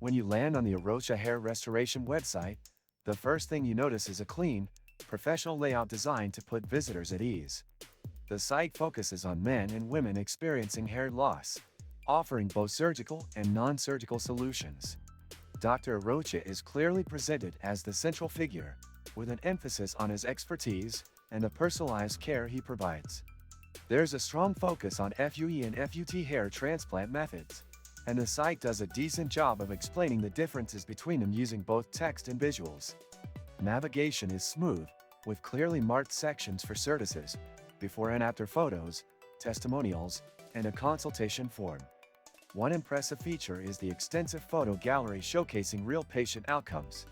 When you land on the Arocha hair restoration website, the first thing you notice is a clean, professional layout designed to put visitors at ease. The site focuses on men and women experiencing hair loss, offering both surgical and non-surgical solutions. Dr. Arocha is clearly presented as the central figure, with an emphasis on his expertise and the personalized care he provides. There's a strong focus on FUE and FUT hair transplant methods, and the site does a decent job of explaining the differences between them using both text and visuals. Navigation is smooth, with clearly marked sections for services, before and after photos, testimonials, and a consultation form. One impressive feature is the extensive photo gallery showcasing real patient outcomes.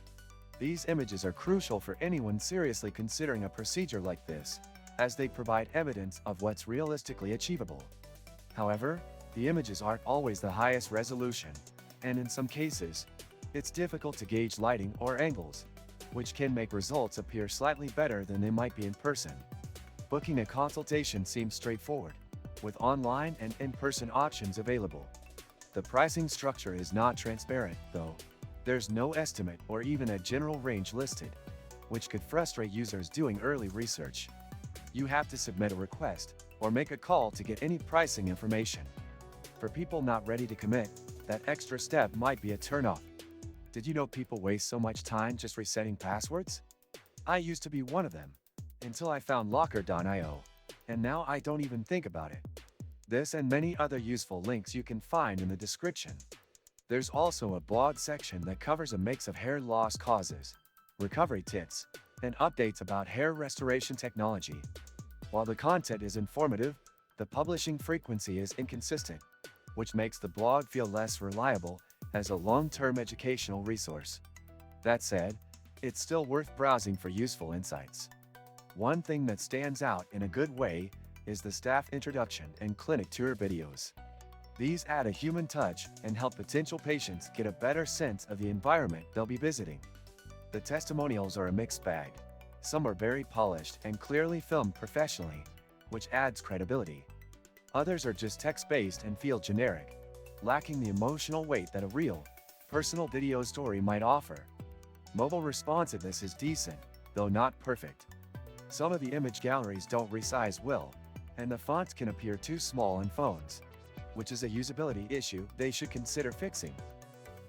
These images are crucial for anyone seriously considering a procedure like this, as they provide evidence of what's realistically achievable. However, the images aren't always the highest resolution, and in some cases, it's difficult to gauge lighting or angles, which can make results appear slightly better than they might be in person. Booking a consultation seems straightforward, with online and in-person options available. The pricing structure is not transparent, though. There's no estimate or even a general range listed, which could frustrate users doing early research. You have to submit a request or make a call to get any pricing information. For people not ready to commit, that extra step might be a turnoff. Did you know people waste so much time just resetting passwords? I used to be one of them, until I found Locker.io, and now I don't even think about it. This and many other useful links you can find in the description. There's also a blog section that covers a mix of hair loss causes, recovery tips, and updates about hair restoration technology. While the content is informative, the publishing frequency is inconsistent, which makes the blog feel less reliable as a long-term educational resource. That said, it's still worth browsing for useful insights. One thing that stands out in a good way is the staff introduction and clinic tour videos. These add a human touch and help potential patients get a better sense of the environment they'll be visiting. The testimonials are a mixed bag. Some are very polished and clearly filmed professionally, which adds credibility. Others are just text-based and feel generic, lacking the emotional weight that a real, personal video story might offer. Mobile responsiveness is decent, though not perfect. Some of the image galleries don't resize well, and the fonts can appear too small on phones, which is a usability issue they should consider fixing.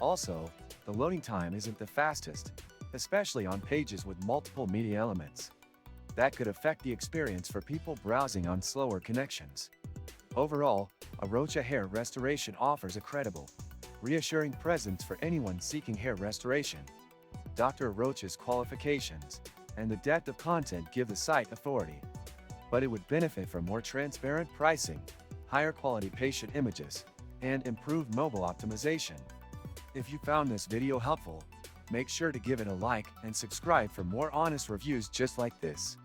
Also, the loading time isn't the fastest, especially on pages with multiple media elements. That could affect the experience for people browsing on slower connections. Overall, Arocha Hair Restoration offers a credible, reassuring presence for anyone seeking hair restoration. Dr. Arocha's qualifications and the depth of content give the site authority, but it would benefit from more transparent pricing, higher quality patient images, and improved mobile optimization. If you found this video helpful, make sure to give it a like and subscribe for more honest reviews just like this.